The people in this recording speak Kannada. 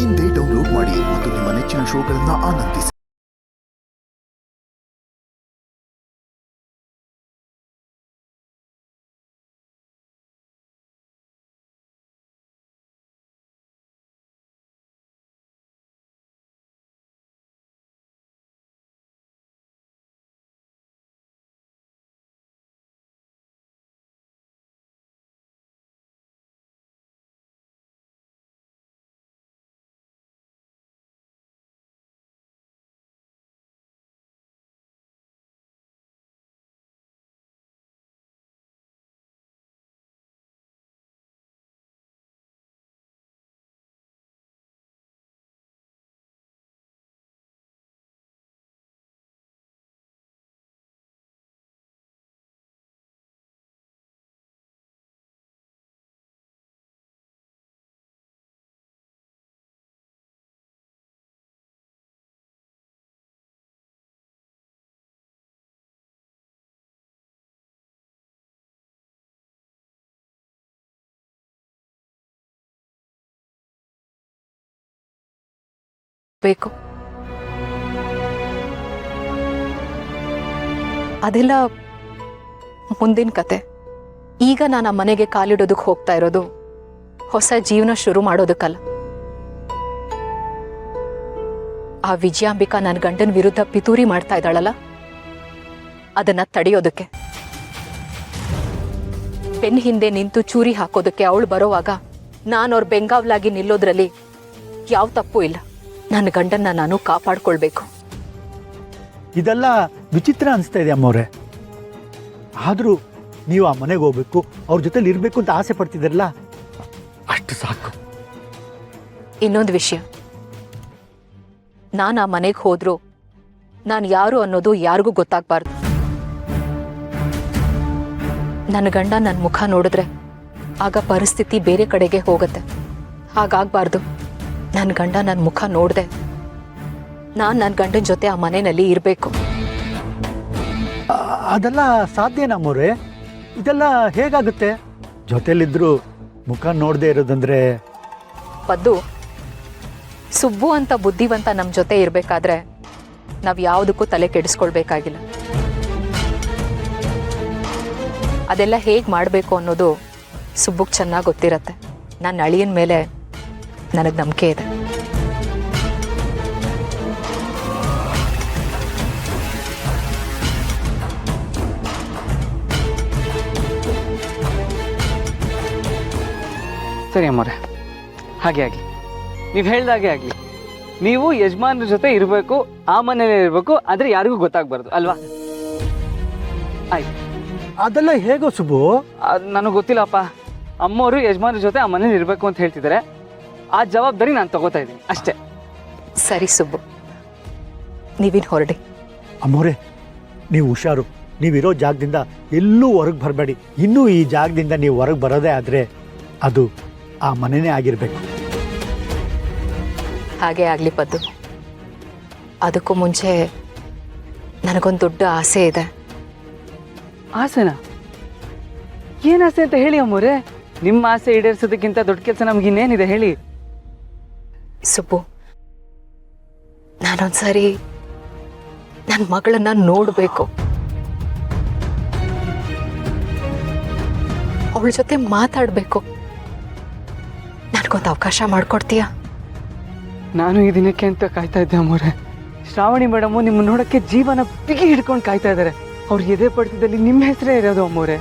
ಇಂದೇ ಡೌನ್ಲೋಡ್ ಮಾಡಿ ಮತ್ತು ನಿಮ್ಮ ನೆಚ್ಚಿನ ಶೋಗಳನ್ನು ಆನಂದಿಸಿ. ಬೇಕು ಅದೆಲ್ಲ ಮುಂದಿನ ಕತೆ. ಈಗ ನಾನು ಆ ಮನೆಗೆ ಕಾಲಿಡೋದಕ್ಕೆ ಹೋಗ್ತಾ ಇರೋದು ಹೊಸ ಜೀವನ ಶುರು ಮಾಡೋದಕ್ಕಲ್ಲ. ಆ ವಿಜಯಾಂಬಿಕಾ ನನ್ನ ಗಂಡನ ವಿರುದ್ಧ ಪಿತೂರಿ ಮಾಡ್ತಾ ಇದ್ದಾಳಲ್ಲ, ಅದನ್ನ ತಡೆಯೋದಕ್ಕೆ. ಬೆನ್ನ ಹಿಂದೆ ನಿಂತು ಚೂರಿ ಹಾಕೋದಕ್ಕೆ ಅವಳು ಬರೋವಾಗ ನಾನು ಅವ್ರ ಬೆಂಗಾವಲಾಗಿ ನಿಲ್ಲೋದ್ರಲ್ಲಿ ಯಾವ ತಪ್ಪು ಇಲ್ಲ. ನನ್ನ ಗಂಡನ್ನ ನಾನು ಕಾಪಾಡ್ಕೊಳ್ಬೇಕು. ಇದೆಲ್ಲ ವಿಚಿತ್ರ ಅನಿಸ್ತಾ ಇದೆ ಅಮ್ಮವ್ರೆ. ಆದರೂ ನೀವು ಆ ಮನೆಗೆ ಹೋಗ್ಬೇಕು, ಅವ್ರ ಜೊತೆಲಿ ಇರಬೇಕು ಅಂತ ಆಸೆ ಪಡ್ತಿದ್ದೀರಲ್ಲ, ಅಷ್ಟು ಸಾಕು. ಇನ್ನೊಂದು ವಿಷಯ, ನಾನು ಆ ಮನೆಗೆ ಹೋದ್ರು ನಾನು ಯಾರು ಅನ್ನೋದು ಯಾರಿಗೂ ಗೊತ್ತಾಗಬಾರ್ದು. ನನ್ನ ಗಂಡ ನನ್ನ ಮುಖ ನೋಡಿದ್ರೆ ಆಗ ಪರಿಸ್ಥಿತಿ ಬೇರೆ ಕಡೆಗೆ ಹೋಗುತ್ತೆ. ಹಾಗಾಗಬಾರ್ದು. ನನ್ನ ಗಂಡ ನನ್ನ ಮುಖ ನೋಡಿದೆ ನಾನು ನನ್ನ ಗಂಡನ ಜೊತೆ ಆ ಮನೆಯಲ್ಲಿ ಇರಬೇಕು. ಅದೆಲ್ಲ ಸಾಧ್ಯನಾ ಅಮ್ಮವ್ರೆ? ಇದೆಲ್ಲ ಹೇಗಾಗುತ್ತೆ? ಜೊತೆಲಿದ್ರು ಮುಖ ನೋಡದೆ ಇರೋದಂದ್ರೆ? ಪದ್ದು, ಸುಬ್ಬು ಅಂತ ಬುದ್ಧಿವಂತ ನಮ್ಮ ಜೊತೆ ಇರಬೇಕಾದ್ರೆ ನಾವು ಯಾವುದಕ್ಕೂ ತಲೆ ಕೆಡಿಸ್ಕೊಳ್ಬೇಕಾಗಿಲ್ಲ. ಅದೆಲ್ಲ ಹೇಗೆ ಮಾಡಬೇಕು ಅನ್ನೋದು ಸುಬ್ಬುಗೆ ಚೆನ್ನಾಗಿ ಗೊತ್ತಿರತ್ತೆ. ನನ್ನ ಅಳಿಯನ ಮೇಲೆ ನನಗೆ ನಂಬಿಕೆ ಇದೆ. ಸರಿ ಅಮ್ಮವ್ರೆ, ಹಾಗೆ ಆಗಲಿ. ನೀವು ಹೇಳ್ದಾಗೆ ಆಗಲಿ. ನೀವು ಯಜಮಾನ್ರ ಜೊತೆ ಇರಬೇಕು, ಆ ಮನೇಲಿ ಇರಬೇಕು, ಆದರೆ ಯಾರಿಗೂ ಗೊತ್ತಾಗಬಾರ್ದು ಅಲ್ವಾ? ಆಯ್ತು. ಅದೆಲ್ಲ ಹೇಗೋ ಸುಬ್ಬು? ನನಗೆ ಗೊತ್ತಿಲ್ಲಪ್ಪ. ಅಮ್ಮವರು ಯಜಮಾನ್ರ ಜೊತೆ ಆ ಮನೇಲಿ ಇರಬೇಕು ಅಂತ ಹೇಳ್ತಿದ್ದಾರೆ. ಆ ಜವಾಬ್ದಾರಿ ನಾನು ತಗೋತಾ ಇದ್ದೀನಿ ಅಷ್ಟೇ. ಸರಿ ಸುಬ್ಬು, ನೀವಿನ್ ಹೊರಡಿ. ಅಮ್ಮವ್ರೆ, ನೀವು ಹುಷಾರು. ನೀವಿರೋ ಜಾಗದಿಂದ ಎಲ್ಲೂ ಹೊರಗೆ ಬರಬೇಡಿ. ಇನ್ನೂ ಈ ಜಾಗದಿಂದ ನೀವು ಹೊರಗೆ ಬರೋದೇ ಆದರೆ ಅದು ಆ ಮನೆಯೇ ಆಗಿರಬೇಕು. ಹಾಗೆ ಆಗಲಿ ಪದ್ದು. ಅದಕ್ಕೂ ಮುಂಚೆ ನನಗೊಂದು ದೊಡ್ಡ ಆಸೆ ಇದೆ. ಆಸೆನಾ? ಏನು ಆಸೆ ಅಂತ ಹೇಳಿ ಅಮ್ಮವ್ರೆ. ನಿಮ್ಮ ಆಸೆ ಈಡೇರಿಸೋದಕ್ಕಿಂತ ದೊಡ್ಡ ಕೆಲಸ ನಮಗಿನ್ನೇನಿದೆ ಹೇಳಿ. ಸುಬ್ಬು, ನಾನೊಂದ್ಸರಿ ನನ್ನ ಮಗಳನ್ನ ನೋಡಬೇಕು. ಅವಳ ಜೊತೆ ಮಾತಾಡಬೇಕು. ನನಗೊಂದು ಅವಕಾಶ ಮಾಡಿಕೊಡ್ತೀಯಾ? ನಾನು ಈ ದಿನಕ್ಕೆ ಅಂತ ಕಾಯ್ತಾ ಇದ್ದೆ ಅಮ್ಮವ್ರೆ. ಶ್ರಾವಣಿ ಮೇಡಮು ನಿಮ್ಮ ನೋಡೋಕ್ಕೆ ಜೀವನ ಬಿಗಿ ಹಿಡ್ಕೊಂಡು ಕಾಯ್ತಾ ಇದ್ದಾರೆ. ಅವ್ರು ಎದೆ ಪಡ್ತಿದ್ದಲ್ಲಿ ನಿಮ್ಮ ಹೆಸರೇ ಇರೋದು ಅಮ್ಮವ್ರೆ.